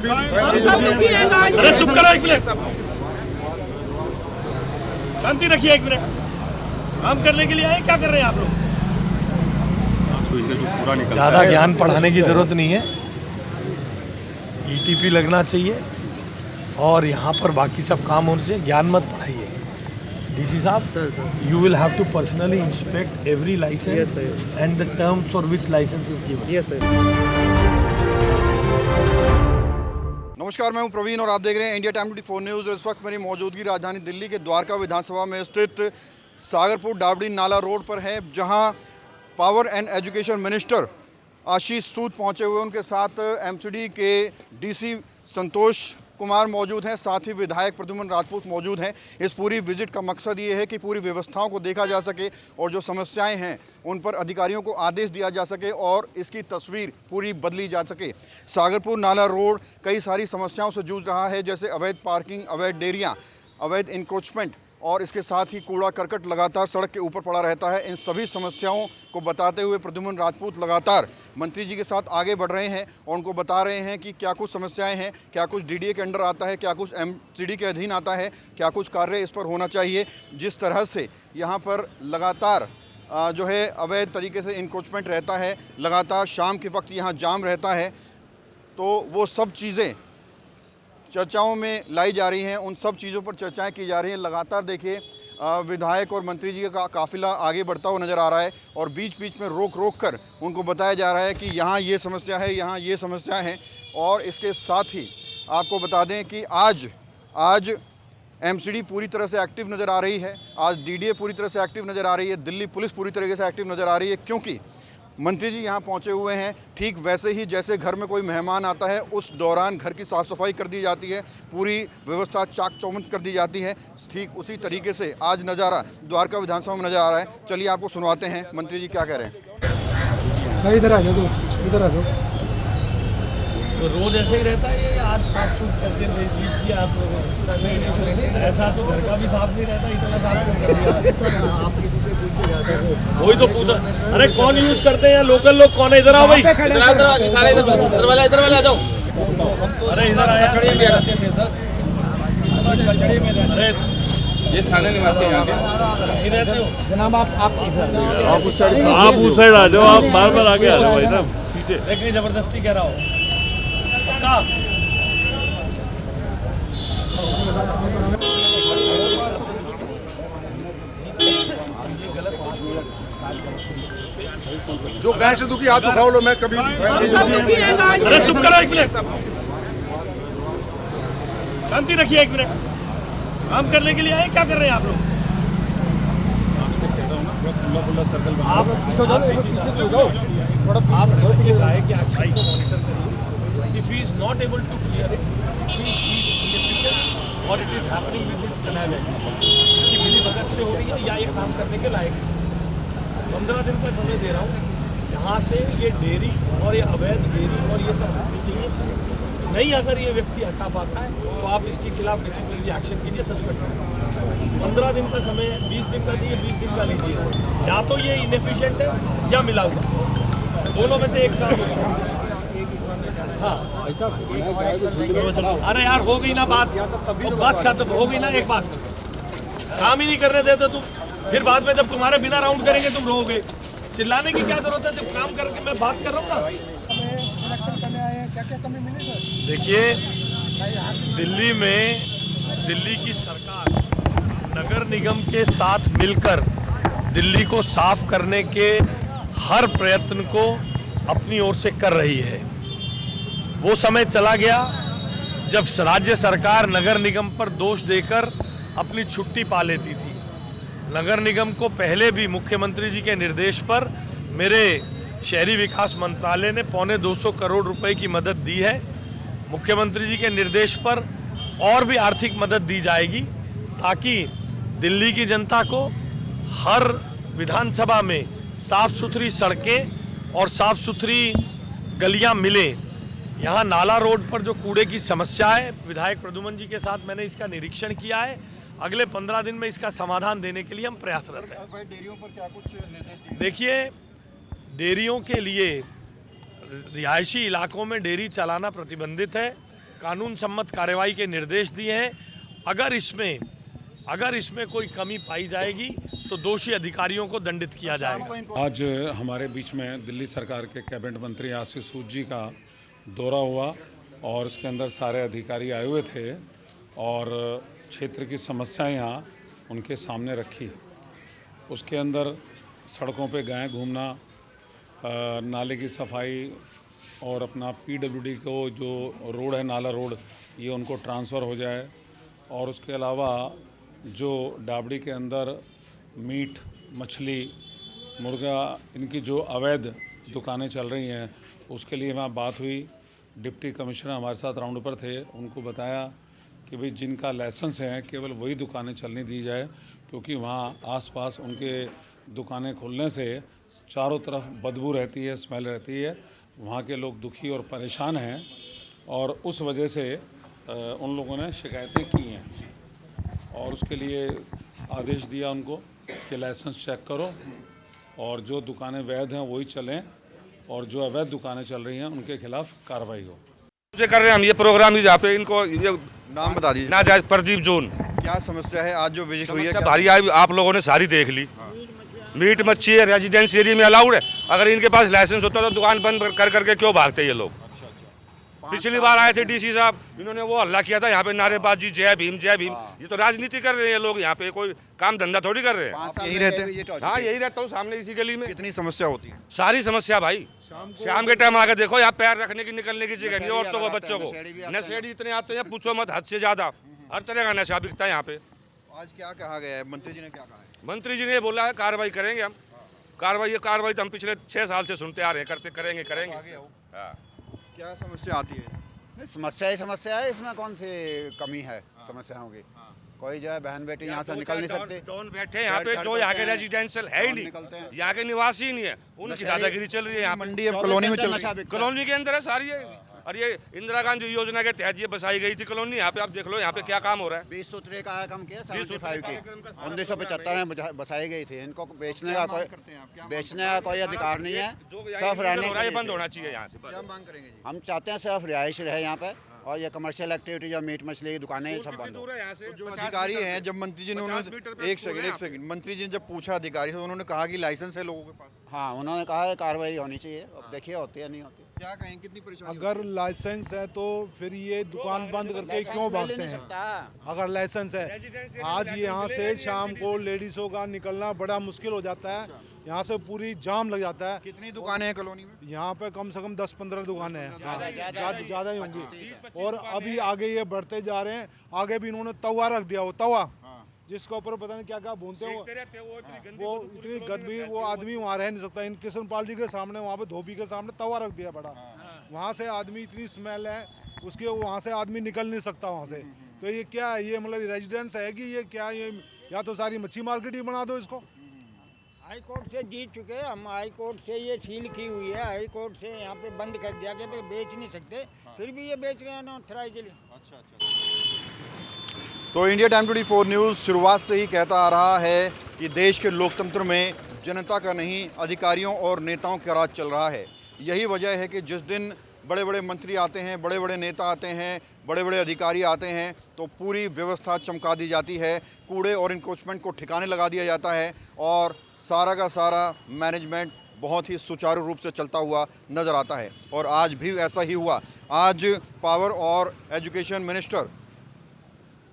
कभी अरे चुप करो एक मिनट, शांति रखिए एक मिनट। काम करने के लिए आए, क्या कर रहे हैं आप लोग? ज़्यादा ज्ञान पढ़ाने की ज़रूरत नहीं है। ईटीपी लगना चाहिए और यहाँ पर बाकी सब काम होने चाहिए। ज्ञान मत पढ़ाइए। डीसी साहब, you will have to personally inspect every license. Yes, sir. And the terms for which license is given. Yes, sir. नमस्कार, मैं हूं प्रवीण और आप देख रहे हैं इंडिया टाइम 24 न्यूज़। इस वक्त मेरी मौजूदगी राजधानी दिल्ली के द्वारका विधानसभा में स्थित सागरपुर डाबड़ी नाला रोड पर है, जहां पावर एंड एजुकेशन मिनिस्टर आशीष सूद पहुंचे हुए। उनके साथ एमसीडी के डीसी संतोष कुमार मौजूद हैं, साथ ही विधायक प्रद्युम्न राजपूत मौजूद हैं। इस पूरी विजिट का मकसद ये है कि पूरी व्यवस्थाओं को देखा जा सके और जो समस्याएं हैं उन पर अधिकारियों को आदेश दिया जा सके और इसकी तस्वीर पूरी बदली जा सके। सागरपुर नाला रोड कई सारी समस्याओं से जूझ रहा है, जैसे अवैध पार्किंग, अवैध डेयरियाँ, अवैध इंक्रोचमेंट और इसके साथ ही कूड़ा करकट लगातार सड़क के ऊपर पड़ा रहता है। इन सभी समस्याओं को बताते हुए प्रद्युम्न राजपूत लगातार मंत्री जी के साथ आगे बढ़ रहे हैं और उनको बता रहे हैं कि क्या कुछ समस्याएं हैं, क्या कुछ डीडीए के अंडर आता है, क्या कुछ एमसीडी के अधीन आता है, क्या कुछ कार्य इस पर होना चाहिए। जिस तरह से यहाँ पर लगातार जो है अवैध तरीके से इंक्रोचमेंट रहता है, लगातार शाम के वक्त यहाँ जाम रहता है, तो वो सब चीज़ें चर्चाओं में लाई जा रही हैं। उन सब चीज़ों पर चर्चाएं की जा रही हैं। लगातार देखिए विधायक और मंत्री जी का काफ़िला आगे बढ़ता हुआ नज़र आ रहा है और बीच बीच में रोक कर उनको बताया जा रहा है कि यहाँ ये समस्या है, यहाँ ये समस्या है। और इसके साथ ही आपको बता दें कि आज एमसीडी पूरी तरह से एक्टिव नज़र आ रही है, आज डीडीए पूरी तरह से एक्टिव नज़र आ रही है, दिल्ली पुलिस पूरी तरीके से एक्टिव नज़र आ रही है, क्योंकि मंत्री जी यहाँ पहुँचे हुए हैं। ठीक वैसे ही जैसे घर में कोई मेहमान आता है उस दौरान घर की साफ़ सफाई कर दी जाती है, पूरी व्यवस्था चाक चौबंद कर दी जाती है, ठीक उसी तरीके से आज नज़ारा द्वारका विधानसभा में नज़र आ रहा है। चलिए आपको सुनवाते हैं मंत्री जी क्या कह रहे हैं। इधर आ जाओ, इधर आ जाओ। तो रोज ऐसे ही रहता है ये, आज साफ सुथ करके दे दीजिए आप लोगों को। ऐसा तो घर का भी साफ नहीं रहता, इतना साफ कर दिया। आप किसी से पूछिएगा। वही तो पूछा, अरे कौन यूज करते हैं लोकल लोग, कौन है? इधर आओ भाई, इधर सारे इधर वाले आ जाओ। अरे इधर आया। कचड़े में रहते थे सर, कचड़े में अरे ये स्थानीय निवासी यहाँ के नहीं रहते हो जनाब, आप इधर आप उस साइड आ जाओ, आप बार आगे आ जाओ भाई साहब। ठीक है, देखिए जबरदस्ती कह रहा हो पक्का। जो गाय से दुखी हाथ उठाओ लो, मैं कभी अरे चुप करो एक मिनट, शांति रखिए एक मिनट। काम करने के लिए आए, क्या कर रहे हैं आप लोग? सर्कल आप इसकी गाय की अच्छाई को मॉनिटर करिए। If he is not able to clear it, और it is happening with this canal, इसकी मिली भगत से हो रही है या ये काम करने के लायक है। 15 दिन का समय दे रहा हूँ, यहाँ से ये डेयरी और ये अवैध डेयरी और ये सब हटनी चाहिए। नहीं अगर ये व्यक्ति हटा पाता है तो आप इसके खिलाफ डिसिप्लिनरी एक्शन कीजिए, सस्पेंड कीजिए। 15 दिन का समय, 20 दिन का चाहिए, 20 दिन का लीजिए। या तो ये इनएफिशिएंट है या मिला हुआ, दोनों में से एक काम होगा। हाँ अरे यार हो गई ना बात, बस खत्म हो गई ना। एक बात, काम ही नहीं करने देते तुम, फिर बाद में जब तुम्हारे बिना राउंड करेंगे तुम रहोगे। चिल्लाने की क्या जरूरत है, जब काम करके मैं बात कर रहा हूँ ना। देखिए, दिल्ली में दिल्ली की सरकार नगर निगम के साथ मिलकर दिल्ली को साफ करने के हर प्रयत्न को अपनी ओर से कर रही है। वो समय चला गया जब राज्य सरकार नगर निगम पर दोष देकर अपनी छुट्टी पा लेती थी। नगर निगम को पहले भी मुख्यमंत्री जी के निर्देश पर मेरे शहरी विकास मंत्रालय ने 225 करोड़ रुपए की मदद दी है। मुख्यमंत्री जी के निर्देश पर और भी आर्थिक मदद दी जाएगी ताकि दिल्ली की जनता को हर विधानसभा में साफ सुथरी सड़कें और साफ सुथरी गलियां मिले। यहाँ नाला रोड पर जो कूड़े की समस्या है, विधायक प्रद्युम्न जी के साथ मैंने इसका निरीक्षण किया है। अगले 15 दिन में इसका समाधान देने के लिए हम प्रयासरत हैं। डेयरियों पर क्या कुछ निर्देश दिए? देखिए, डेयरियों के लिए रिहायशी इलाकों में डेयरी चलाना प्रतिबंधित है। कानून सम्मत कार्रवाई के निर्देश दिए हैं। अगर इसमें कोई कमी पाई जाएगी तो दोषी अधिकारियों को दंडित किया जाएगा। आज हमारे बीच में दिल्ली सरकार के कैबिनेट मंत्री आशीष सूद जी का दौरा हुआ और उसके अंदर सारे अधिकारी आए हुए थे और क्षेत्र की समस्याएं यहाँ उनके सामने रखी। उसके अंदर सड़कों पे गायें घूमना, नाले की सफाई और अपना पीडब्ल्यूडी को जो रोड है, नाला रोड, ये उनको ट्रांसफ़र हो जाए। और उसके अलावा जो डाबड़ी के अंदर मीट, मछली, मुर्गा, इनकी जो अवैध दुकानें चल रही हैं, उसके लिए वहाँ बात हुई। डिप्टी कमिश्नर हमारे साथ राउंड पर थे, उनको बताया कि भाई जिनका लाइसेंस है केवल वही दुकानें चलने दी जाए, क्योंकि वहाँ आसपास उनके दुकानें खुलने से चारों तरफ बदबू रहती है, स्मेल रहती है। वहाँ के लोग दुखी और परेशान हैं और उस वजह से उन लोगों ने शिकायतें की हैं और उसके लिए आदेश दिया उनको कि लाइसेंस चेक करो और जो दुकानें वैध हैं वही चलें और जो अवैध दुकानें चल रही हैं उनके खिलाफ कार्रवाई हो। से कर रहे हैं हम ये प्रोग्राम ही जहाँ पे इनको ये नाम बता दीजिए। नाजायज प्रदीप जोन। क्या समस्या है आज जो विजिट हुई है? समस्या भारी आई, आप लोगों ने सारी देख ली। मीट मच्छी है, रेजिडेंस एरिया में अलाउड है। अगर इनके पास लाइसेंस होता तो दुकान बंद कर करके क्यों भागते ये लोग? पिछली बार आए थे डीसी साहब, इन्होंने वो हल्ला किया था यहाँ पे, नारेबाजी, जय भीम जय भीम। ये तो राजनीति कर रहे हैं लोग, यहाँ पे कोई काम धंधा थोड़ी कर रहे हैं। आप यहीं रहते हैं? हाँ, यही रहता हूँ सामने इसी गली में। कितनी समस्या होती है? सारी समस्या भाई, शाम के टाइम आकर देखो, यहाँ पैर रखने की निकलने की जगह नहीं औरतों को, बच्चों को। नशेड़ी इतने आते हैं, पूछो मत, हद से ज्यादा। हर तरह का नशा बिकता है यहाँ पे। आज क्या कहा गया है? मंत्री जी ने क्या कहा है? मंत्री जी ने बोला है कार्रवाई करेंगे हम। कार्रवाई तो हम पिछले 6 साल से सुनते आ रहे हैं, करेंगे। हाँ। क्या समस्या आती है? नहीं, समस्या ही समस्या है, इसमें कौन सी कमी है समस्याओं की? कोई जो है बहन बेटी यहाँ से निकल नहीं सकते। डॉन बैठे हैं यहाँ पे, जो यहाँ के रेजिडेंशियल है ही नहीं, यहाँ के निवासी ही नहीं है, उनकी दादागिरी चल रही है यहाँ। मंडी अब कॉलोनी में चल रही है। कॉलोनी के अंदर है सारी है। और ये इंदिरा गांधी योजना के तहत ये बसाई गई थी कॉलोनी। यहाँ पे आप देख लो यहाँ पे क्या काम हो रहा है। 20 सूत्री कार्यक्रम किया 75 के 1975 में बसाई गई थी। इनको बेचने का कोई अधिकार नहीं है, सिर्फ रहने ये बंद होना चाहिए यहाँ से। क्या मांग करेंगे जी? हम चाहते हैं सिर्फ रिहाइश रहे यहाँ पे और ये कमर्शियल एक्टिविटी जो मीट मछली की दुकानें सब बंद हो। जो अधिकारी हैं, जब मंत्री जी ने उन्होंने एक सेकंड मंत्री जी ने जब पूछा अधिकारी से, उन्होंने कहा कि लाइसेंस है लोगों के पास। हाँ, उन्होंने कहा है कार्रवाई होनी चाहिए। अब देखिए होती है नहीं होती। क्या कहें, कितनी परेशानी? अगर लाइसेंस है तो फिर ये दुकान बंद करके क्यों भागते हैं? अगर लाइसेंस है, आज यहाँ से शाम को लेडीज़ों का निकलना बड़ा मुश्किल हो जाता है। यहाँ से पूरी जाम लग जाता है। कितनी दुकानें हैं कॉलोनी में? यहाँ पे कम से कम 10-15 दुकानें हैं, ज़्यादा ही होंगी। और अभी आगे ये बढ़ते जा रहे हैं। आगे भी इन्होंने तवा रख दिया, वो तवा जिसके ऊपर पता नहीं क्या क्या भूनते हैं वो इतनी गंदगी, वो आदमी वहाँ रह नहीं सकता। इन किशनपाल जी के सामने, वहाँ पे धोबी के सामने तवा रख दिया बड़ा। वहाँ से आदमी, इतनी स्मेल है उसके, वहाँ से आदमी निकल नहीं सकता वहाँ से। तो ये क्या है? ये मतलब रेजिडेंस है कि ये क्या? ये या तो सारी मच्छी मार्केट ही बना दो इसको। हाई कोर्ट से जीत चुके हैं हम। हाई कोर्ट से ये सील की हुई है। हाई कोर्ट से यहाँ पे बंद कर दिया कि बेच नहीं सकते, फिर भी ये बेच रहे हैं अनऑथराइज्ड। तो इंडिया टाइम 24 न्यूज़ शुरुआत से ही कहता आ रहा है कि देश के लोकतंत्र में जनता का नहीं, अधिकारियों और नेताओं का राज चल रहा है। यही वजह है कि जिस दिन बड़े बड़े मंत्री आते हैं, बड़े बड़े नेता आते हैं, बड़े बड़े अधिकारी आते हैं, तो पूरी व्यवस्था चमका दी जाती है, कूड़े और इंक्रोचमेंट को ठिकाने लगा दिया जाता है और सारा का सारा मैनेजमेंट बहुत ही सुचारू रूप से चलता हुआ नज़र आता है। और आज भी ऐसा ही हुआ। आज पावर और एजुकेशन मिनिस्टर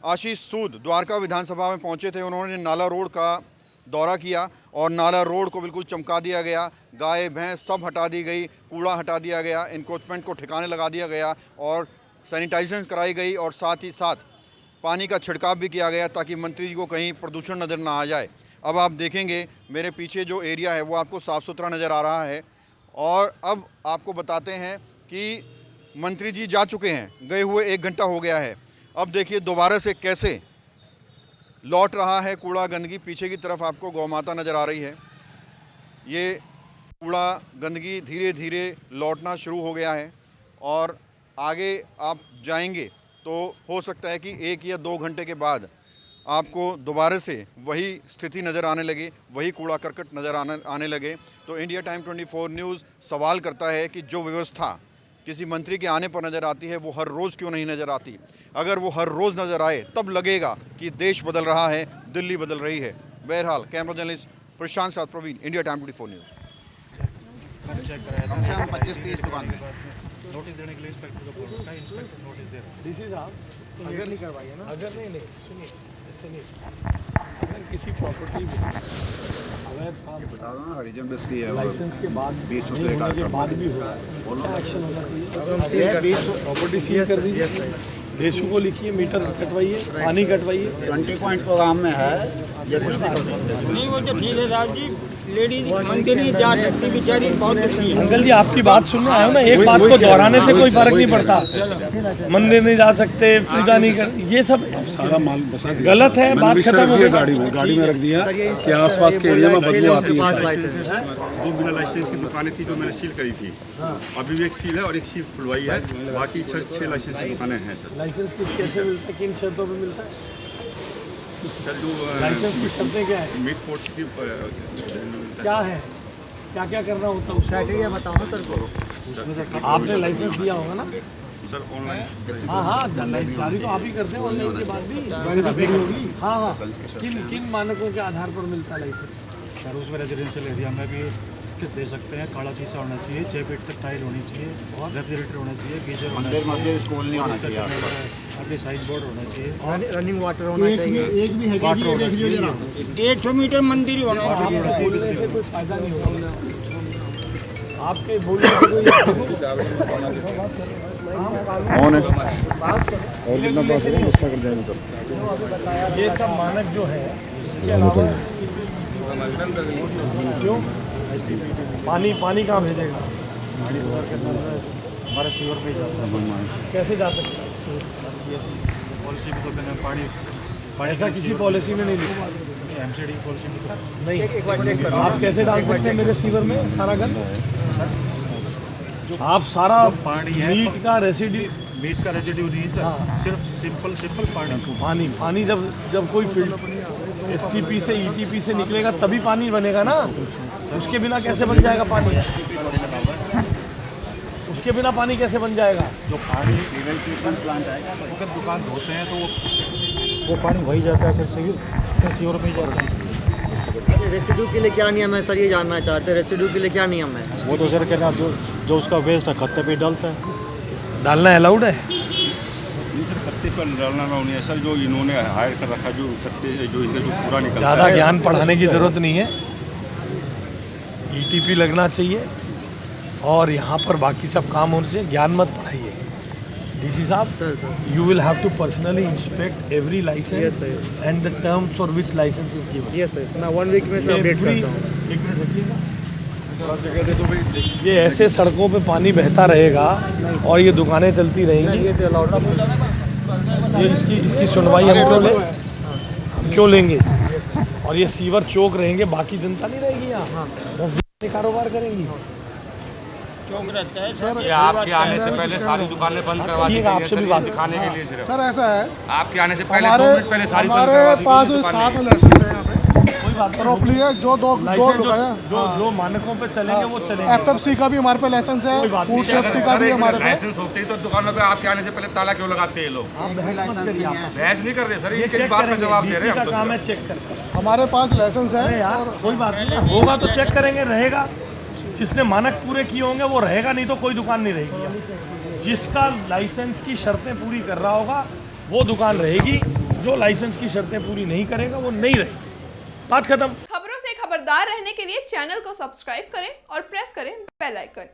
आशीष सूद द्वारका विधानसभा में पहुंचे थे। उन्होंने नाला रोड का दौरा किया और नाला रोड को बिल्कुल चमका दिया गया। गाय भैंस सब हटा दी गई, कूड़ा हटा दिया गया, इंक्रोचमेंट को ठिकाने लगा दिया गया और सैनिटाइजेशन कराई गई और साथ ही साथ पानी का छिड़काव भी किया गया ताकि मंत्री जी को कहीं प्रदूषण नज़र ना आ जाए। अब आप देखेंगे मेरे पीछे जो एरिया है वो आपको साफ़ सुथरा नज़र आ रहा है। और अब आपको बताते हैं कि मंत्री जी जा चुके हैं, गए हुए 1 घंटा हो गया है। अब देखिए दोबारा से कैसे लौट रहा है कूड़ा गंदगी। पीछे की तरफ आपको गौ माता नज़र आ रही है। ये कूड़ा गंदगी धीरे धीरे लौटना शुरू हो गया है और आगे आप जाएंगे तो हो सकता है कि 1 या 2 घंटे के बाद आपको दोबारा से वही स्थिति नज़र आने लगे, वही कूड़ा करकट नज़र आने लगे। तो इंडिया टाइम 24 न्यूज़ सवाल करता है कि जो व्यवस्था किसी मंत्री के आने पर नज़र आती है, वो हर रोज़ क्यों नहीं नज़र आती? अगर वो हर रोज़ नज़र आए तब लगेगा कि देश बदल रहा है, दिल्ली बदल रही है। बहरहाल कैमरा जर्नलिस्ट प्रशांत साथ प्रवीण, इंडिया टाइम 24 न्यूज़। कम से कम 25-30 दुकान में नोटिस देने के लिए इंस्पेक्टर को बोल रखा है, इंस्पेक्टर नोटिस दे रहा है। डीसी साहब अगर नहीं करवाइए ना, अगर नहीं सुनिए, ऐसे नहीं, अगर किसी प्रॉपर्टी में अवैध काम हरिजन बस्ती है, लाइसेंस के बाद 20 नहीं होने के बाद भी हो रहा है, क्या एक्शन होना चाहिए? प्रॉपर्टी सील कर दीजिए, देशों को लिखिए, मीटर कटवाइए, पानी कटवाइए। 20 पॉइंट प्रोग्राम में है, ये कुछ नहीं कर सकते। नहीं वो तो ठीक है साहब जी, लेडीज मंदिर नहीं जा सकती बेचारी, बहुत अच्छी है। अंकल जी आपकी बात सुनने आए हो ना, एक बात को दोहराने से कोई फर्क नहीं पड़ता। मंदिर नहीं जा सकते, पूजा नहीं कर, ये सब सारा माल बसा दिया। गलत है, बात खत्म हो गई। गाड़ी में रख दिया कि आसपास के एरिया में बदबू आती है। दो बिना लाइसेंस की दुकानें थी जो मैंने सील करी थी, अभी भी एक सील है और एक सील खुलवाई है, बाकी 6 लाइसेंस की दुकानें हैं सर। लाइसेंस कैसे मिलता है, किन शर्तों पे मिलता है? सर जो लाइसेंस की शर्तें क्या है, मीट पोर्ट्स की क्या है, क्या क्या करना होता है? क्राइटेरिया बताओ ना सर को। आपने लाइसेंस दिया होगा ना? सर ऑनलाइन हाँ, जारी तो आप ही करते हैं, ऑनलाइन के बाद भी। हाँ, किन मानकों के आधार पर मिलता है लाइसेंस? सर उसमें रेजिडेंशियल एरिया में भी दे सकते हैं, काला शीशा होना चाहिए, 6 फीट तक टाइल होनी चाहिए, रेफ्रिजरेटर होना चाहिए, गीजर होना चाहिए, स्कूल नहीं होना चाहिए, आगे साइड बोर्ड होना चाहिए, रनिंग वाटर होना चाहिए। एक भी है, 150 मीटर मंदिर ही होना चाहिए। बोलने से कोई फायदा नहीं होगा, आपके बोलने से कोई कौन है और कितना पास है, गुस्सा कर जाएंगे सर। ये सब मानक जो है, इसके अलावा क्यों पानी कहाँ भेजेगा? हमारे सीवर पे जाता है। कैसे जा सकता है? पॉलिसी में तो मैंने पानी ऐसा किसी पॉलिसी में नहीं लिखा, एमसीडी की पॉलिसी में तो नहीं। आप कैसे डाल सकते हैं मेरे सीवर में सारा गंद? आप सारा पानी है, मीट का रेसिड्यू नहीं है सर, सिर्फ सिंपल पानी जब कोई फिल्टर एसटीपी से ईटीपी से निकलेगा तभी पानी बनेगा ना, उसके बिना कैसे बन जाएगा पानी? उसके बिना पानी कैसे बन जाएगा? जो पानी प्लांट आएगा अगर दुकान धोते हैं तो वो पानी वही जाता है सर, सीवर में ही जाता है। रेसिड्यू के लिए क्या नियम है सर, ये जानना चाहते हैं, रेसिड्यू के लिए क्या नियम है? वो तो सर कहना जो उसका वेस्ट है खत्ते पे डालता है। डालना अलाउड है? नहीं सर, खत्ते पर डालना नहीं है सर, जो इन्होंने हायर कर रखा, जो खत्ते जो इनका जो पूरा निकलता है। ज़्यादा ज्ञान पढ़ाने की ज़रूरत नहीं है, ईटीपी लगना चाहिए और यहाँ पर बाकी सब काम होने चाहिए, ज्ञान मत पढ़ाइए। डीसी साहब, sir you will have to personally inspect every license and the terms for which license is given. Yes sir, मैं 1 वीक में से अपडेट करता हूँ। एक मिनट रखिएगा। ये ऐसे सड़कों पे पानी बहता रहेगा और ये दुकानें चलती रहेंगी, ये तो अलाउड ये इसकी सुनवाई हम क्यों लें? हम क्यों लेंगे? और ये सीवर चौक रहेंगे, बाकी जनता नहीं रहेगी यहाँ, बस कारोबार करेंगी। ये आपके आने से पहले सारी दुकानें बंद करवा दी गई है सर, ये दिखाने के लिए सिर्फ। सर ऐसा है, आपके आने से पहले 2 मिनट पहले सारी बंद करवा दी पास गई 7 दुकानें। लाइसेंस है यहाँ पे, कोई बात प्रॉपर्ली है, जो दो जो मानकों पे चलेंगे वो चलेंगे। FFC का भी हमारे पे लाइसेंस है, फूड सेफ्टी का भी हमारे पे। लाइसेंस होते ही तो दुकानों पे आपके आने से पहले ताला क्यों लगाते हैं ये लोग? आप बहस मत करिए, आप बहस नहीं कर रहे सर, इनकी बात का जवाब दे रहे हैं हम तो काम है, सिर्फ। चेक करना। हमारे पास लाइसेंस है। अरे यार कोई बात नहीं, होगा तो चेक करेंगे, रहेगा। जिसने मानक पूरे किए होंगे वो रहेगा, नहीं तो कोई दुकान नहीं रहेगी। जिसका लाइसेंस की शर्तें पूरी कर रहा होगा वो दुकान रहेगी, जो लाइसेंस की शर्तें पूरी नहीं करेगा वो नहीं रहेगी। बात खत्म। खबरों से खबरदार रहने के लिए चैनल को सब्सक्राइब करें और प्रेस करें बेल आइकन।